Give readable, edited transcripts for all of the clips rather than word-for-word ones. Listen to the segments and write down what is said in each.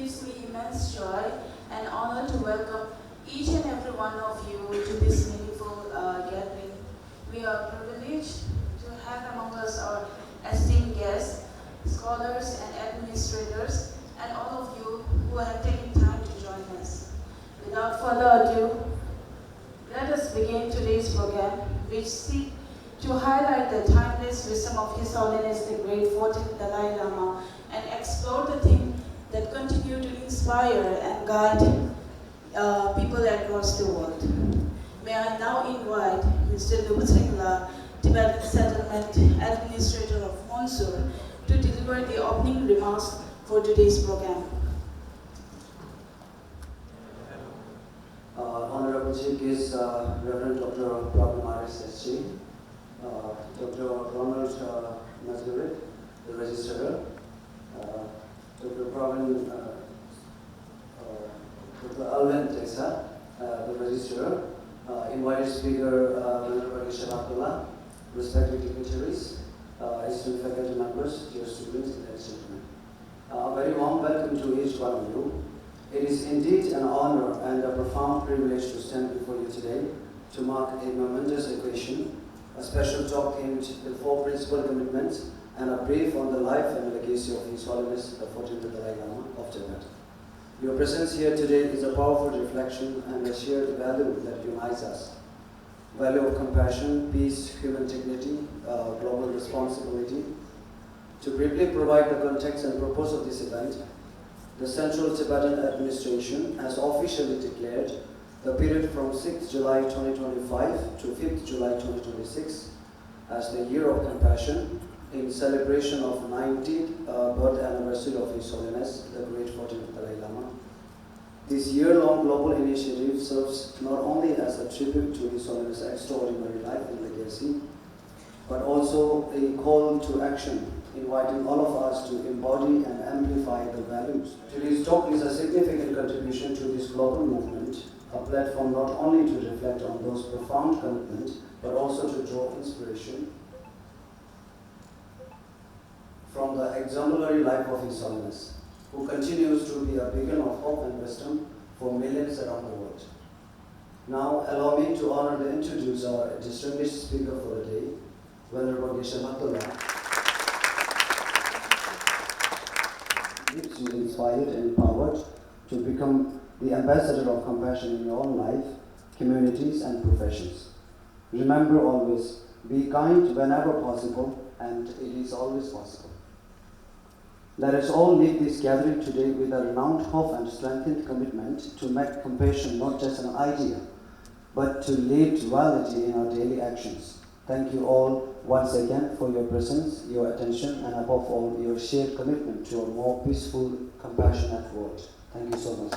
gives me immense joy and honor to welcome each and every one of you to this meaningful gathering. We are privileged to have among us our esteemed guests, scholars and administrators, and all of you who have taken time to join us. Without further ado, let us begin today's program, which seeks to highlight the timeless wisdom of His Holiness the Great 14th Dalai Lama and explore the themes that continue to inspire and guide people across the world. May I now invite Mr. Lubusringla, Tibetan Settlement Administrator of Mysore, to deliver the opening remarks for today's program. Honorable Chief Guest, Reverend Dr. Pravin Maris S.J., Dr. Ronald Nazareth, the Registrar, Dr. Pravin, Dr. Alvin Tessa, the Registrar, invited speaker, Venerable Geshe Abdullah, respected dignitaries, esteemed faculty members, dear students, and gentlemen. A very warm welcome to each one of you. It is indeed an honor and a profound privilege to stand before you today to mark a momentous occasion, a special talk aimed at 4 principal commitments, and a brief on the life and legacy of His Holiness the 14th Dalai Lama of Tibet. Your presence here today is a powerful reflection and a shared value that unites us. Value of compassion, peace, human dignity, global responsibility. To briefly provide the context and purpose of this event, the Central Tibetan Administration has officially declared the period from 6th July 2025 to 5th July 2026 as the Year of Compassion in celebration of 90th birth anniversary of His Holiness, the Great 14th Dalai Lama. This year-long global initiative serves not only as a tribute to His Holiness' extraordinary life and legacy, but also a call to action, inviting all of us to embody and amplify the values. Today's talk is a significant contribution to this global movement, a platform not only to reflect on those profound commitments, but also to draw inspiration from the exemplary life of His Holiness, who continues to be a beacon of hope and wisdom for millions around the world. Now, allow me to honor and introduce our distinguished speaker for the day, Venerable Geshe Abdullah. Keeps you inspired and empowered to become the ambassador of compassion in your own life, communities, and professions. Remember always, be kind whenever possible, and it is always possible. Let us all leave this gathering today with a renowned hope and strengthened commitment to make compassion not just an idea, but to lead reality in our daily actions. Thank you all once again for your presence, your attention, and above all, your shared commitment to a more peaceful, compassionate world. Thank you so much.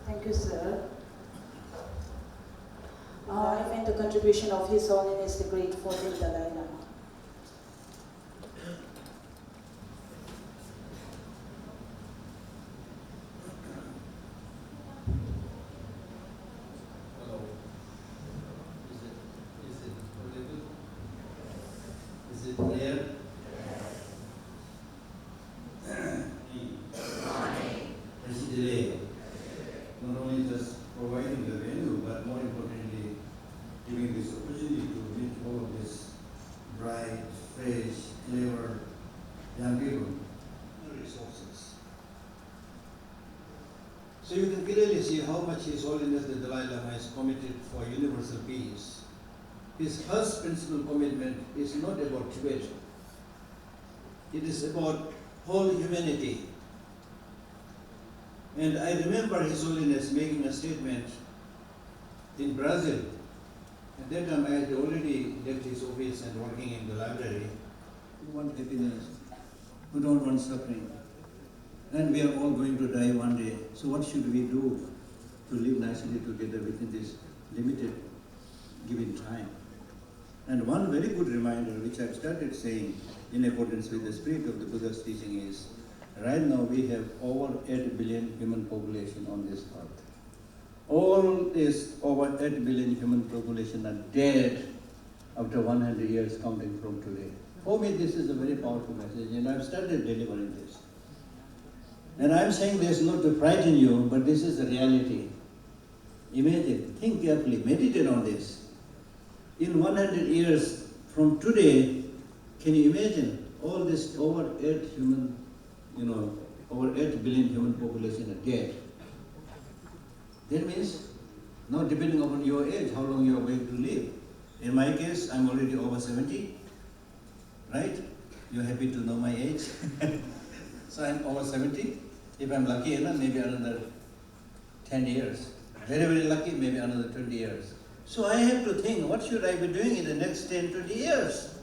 Thank you, sir. Life and the contribution of His Holiness the Great 14th Dalai Lama. Hello. Is it clear? Delay. Not only just providing the venue, but more importantly, giving this opportunity to meet all of these bright, fresh, clever young people. Resources. So you can clearly see how much His Holiness the Dalai Lama is committed for universal peace. His first principal commitment is not about Tibet. It is about whole humanity. And I remember His Holiness making a statement in Brazil. At that time I had already left his office and working in the library. We want happiness. We don't want suffering. And we are all going to die one day. So what should we do to live nicely together within this limited given time. And one very good reminder, which I've started saying in accordance with the spirit of the Buddha's teaching, is right now we have over 8 billion human population on this earth. All this over 8 billion human population are dead after 100 years counting from today. For me, this is a very powerful message, and I've started delivering this. And I'm saying this not to frighten you, but this is the reality. Imagine, think carefully, meditate on this. In 100 years from today, can you imagine all this over 8 billion human population are dead? That means, now depending upon your age, how long you are going to live. In my case, I'm already over 70, right? You're happy to know my age? So I'm over 70. If I'm lucky enough, maybe another 10 years. Very, very lucky, maybe another 20 years. So I have to think, what should I be doing in the next 10, 20 years?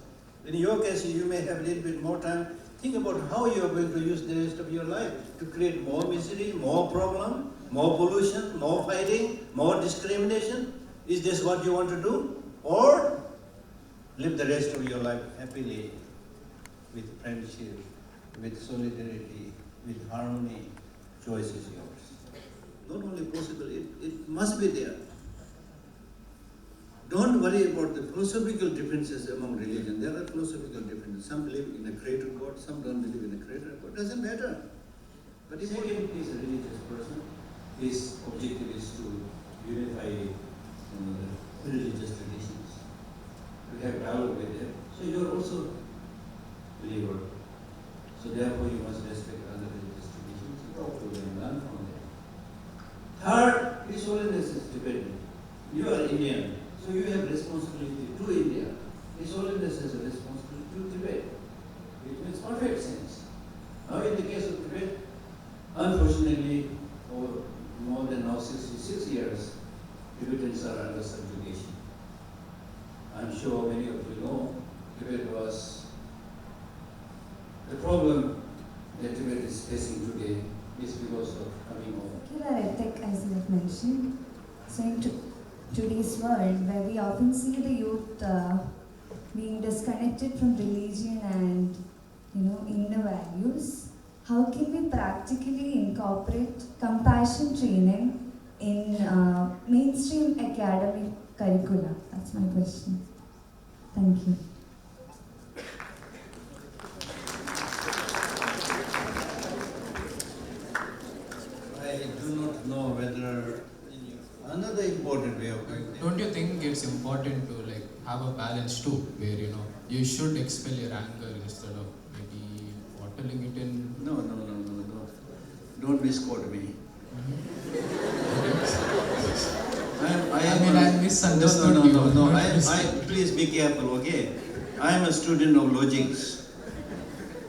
In your case, you may have a little bit more time. Think about how you are going to use the rest of your life to create more misery, more problem, more pollution, more fighting, more discrimination. Is this what you want to do? Or live the rest of your life happily, with friendship, with solidarity, with harmony. Choice is yours. Not only possible, it must be there. Don't worry about the philosophical differences among religions. There are philosophical differences. Some believe in a creator God, some don't believe in a creator God. Doesn't matter. But if he is a religious person, his objective is to unify the religious traditions. We have dialogue with them. So you are also a believer. So therefore you must respect other religious traditions. Talk to them, learn from them. Third, His Holiness is dependent. You are Indian, so you have responsibility to India. His Holiness has a responsibility to Tibet, which makes perfect sense. Now in the case of Tibet, unfortunately, for more than now 66 years, Tibetans are under subjugation. I'm sure many of you know Tibet was the problem that Tibet is facing today is because of coming over. Secular ethic, as you have mentioned, so in today's world, where we often see the youth being disconnected from religion and inner values, how can we practically incorporate compassion training in mainstream academic curricula? That's my question. Thank you. I do not know whether another important way of doing Don't you think it's important to have a balance too, where you should expel your anger instead of maybe bottling it in? No. Don't misquote me. I misunderstood you. No. Please be careful, okay? I am a student of logics.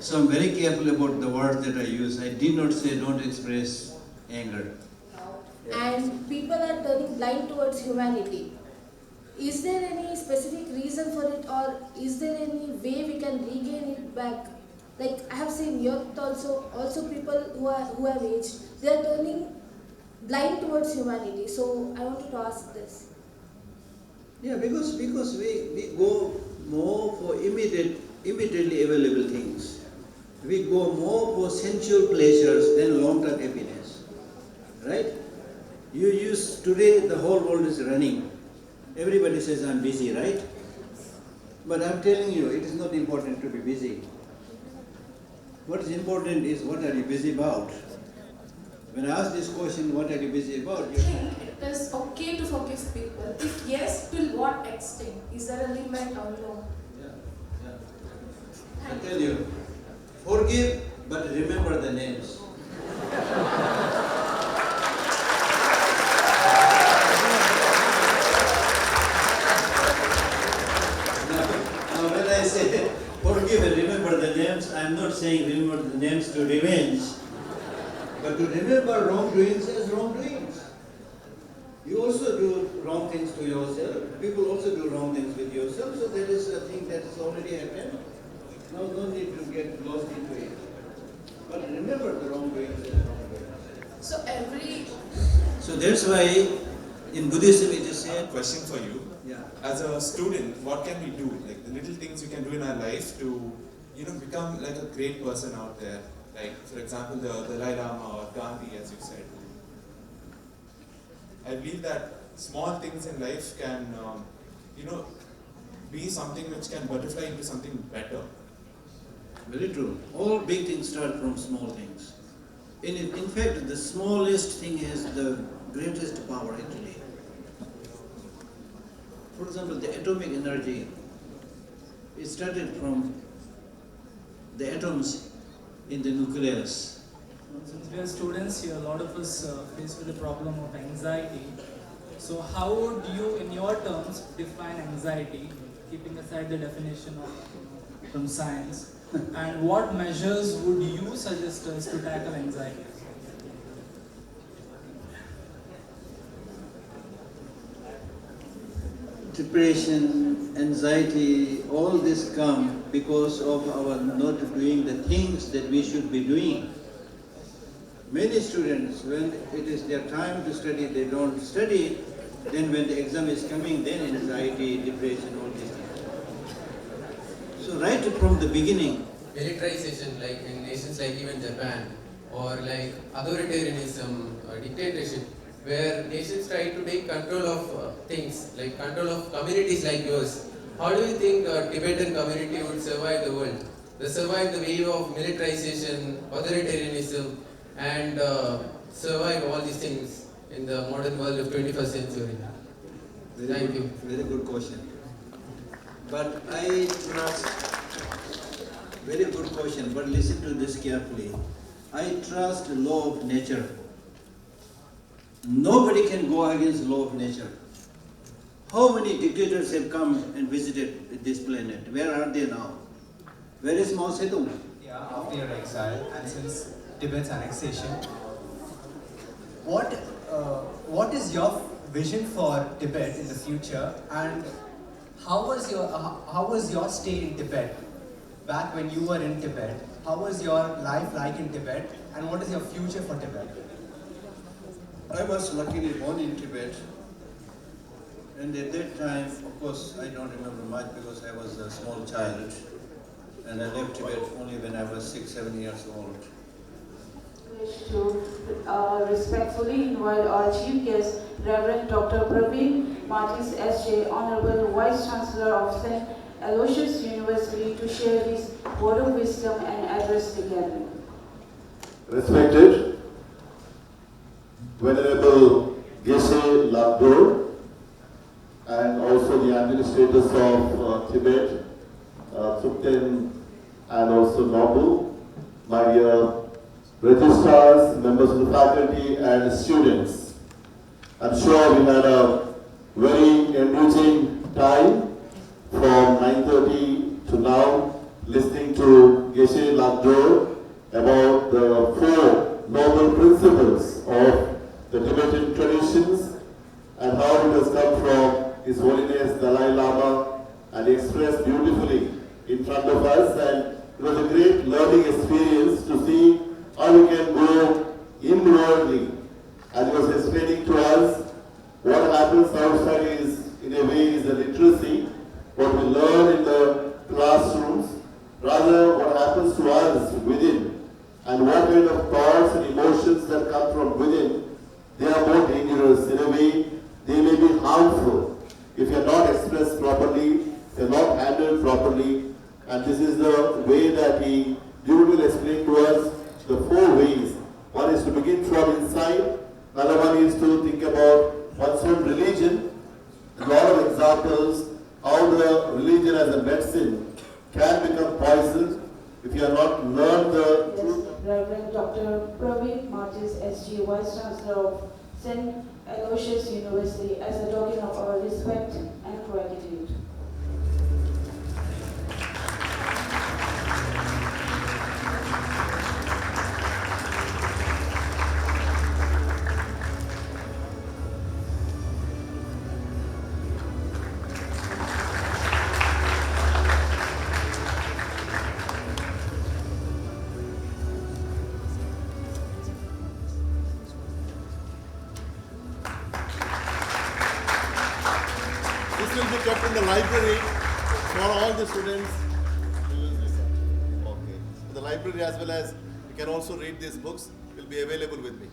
So I'm very careful about the words that I use. I did not say don't express anger. And people are turning blind towards humanity. Is there any specific reason for it, or is there any way we can regain it back? I have seen youth also people who have aged, they are turning blind towards humanity. So I wanted to ask this. Yeah, because we go more for immediately available things. We go more for sensual pleasures than long-term happiness, right? You use, today the whole world is running. Everybody says I'm busy, right? But I'm telling you, it is not important to be busy. What is important is what are you busy about? When I ask this question, what are you busy about? I think it is okay to forgive people. If yes, till what extent? Is there a limit or no? I tell you, forgive, but remember the names. Now when I say forgive and remember the names, I am not saying remember the names to revenge, but to remember wrongdoings as wrongdoings. You also do wrong things to yourself. People also do wrong things with yourself, so that is a thing that has already happened. No need to get lost into it. But remember the wrongdoings as wrongdoings. So So that's why in Buddhism it is said. Question for you. Yeah. as a student, what can we do? Like the little things we can do in our life to, become like a great person out there. Like, for example, the Dalai Lama or Gandhi, as you said. I believe that small things in life can, be something which can butterfly into something better. Very true. All big things start from small things. In fact, the smallest thing has the greatest power actually. For example, the atomic energy, it started from the atoms in the nucleus. Since we are students here, a lot of us face with the problem of anxiety. So how would you, in your terms, define anxiety, keeping aside the definition of from science? And what measures would you suggest us to tackle anxiety? Depression, anxiety, all this come because of our not doing the things that we should be doing. Many students, when it is their time to study, they don't study. Then when the exam is coming, then anxiety, depression, all these things. So right from the beginning, militarization, like in nations like even Japan, or like authoritarianism or dictatorship, where nations try to take control of things, like control of communities like yours. How do you think a Tibetan community would survive the world? They survive the wave of militarization, authoritarianism, and survive all these things in the modern world of 21st century. Thank you. Very good question. But I trust, very good question, but listen to this carefully. I trust the law of nature. Nobody can go against the law of nature. How many dictators have come and visited this planet? Where are they now? Where is Mao Zedong? Yeah, after your exile and since Tibet's annexation, what is your vision for Tibet in the future, and how was your stay in Tibet back when you were in Tibet? How was your life like in Tibet, and what is your future for Tibet? I was luckily born in Tibet, and at that time, of course, I don't remember much because I was a small child, and I left Tibet only when I was 6-7 years old. To respectfully invite our chief guest, Reverend Dr. Praveen Martis S.J., Honorable Vice Chancellor of St. Aloysius University, to share his word of wisdom and address the gathering. Respected Venerable Geshe Labdor and also the administrators of Tibet, Thupten and also Nobu, my dear registrars, members of the faculty and students. I'm sure we had a very enriching time from 9:30 to now, listening to Geshe Labdor about the 4 noble principles of the Tibetan traditions and how it has come from His Holiness Dalai Lama, and he expressed beautifully in front of us, and it was a great learning experience to see how we can go inwardly. And he was explaining to us what happens outside is, in a way, is the literacy, what we learn in the classrooms, rather what happens to us within, and what kind of thoughts and emotions that come from within. They are more dangerous. In a way, they may be harmful if you are not expressed properly, if you are not handled properly. And this is the way that he beautifully explained to us the 4 ways. One is to begin from inside. Another one is to think about one's own religion. A lot of examples how the religion as a medicine can become poison if you are not learned the truth. Reverend Dr. Praveen Martis S.G., Vice Chancellor of St. Aloysius University, as a token of our respect and gratitude. be kept in the library for all the students. Okay. The library, as well as you can also read these books, will be available with me.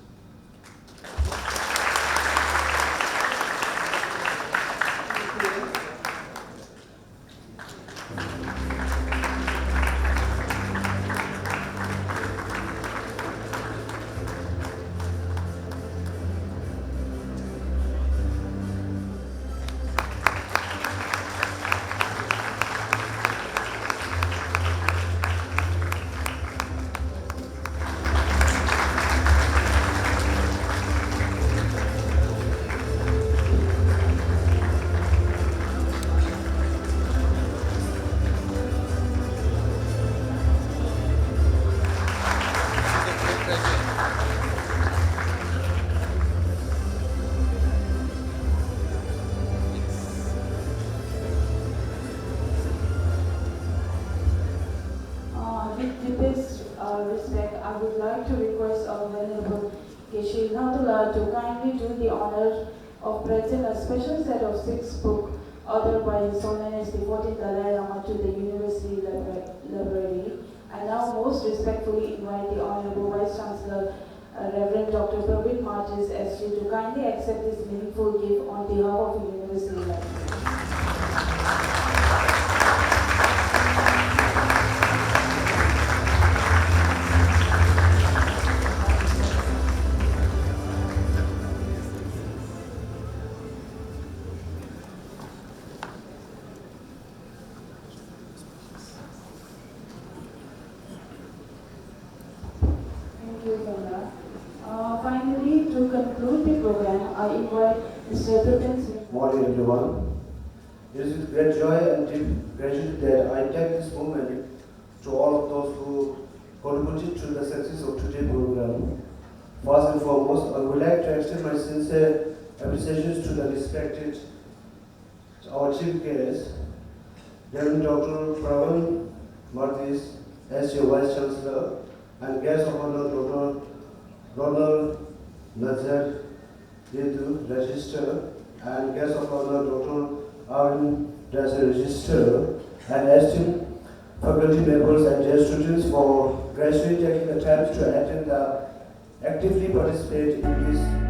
With this respect, I would like to request our Venerable Geshe Natula to kindly do the honor of presenting a special set of 6 books authored by His Holiness the 14th Dalai Lama to the University Library. I now most respectfully invite the Honorable Vice Chancellor, Reverend Dr. Praveen Martis, SG, to kindly accept this meaningful gift on behalf of the University Library. Finally, to conclude the program, I invite Mr. Pritham. Morning, everyone. It is with great joy and deep gratitude that I take this moment to all of those who contributed to the success of today's program. First and foremost, I would like to extend my sincere appreciation to the respected our chief guest, Reverend Dr. Praveen Martis, as your Vice Chancellor, and guest of honor Dr. Ronald Nazar Yedu, Register, and guest of honor Dr. Arvind Dasar, Register, and esteemed faculty members and dear students for graciously taking the time to attend the actively participate in this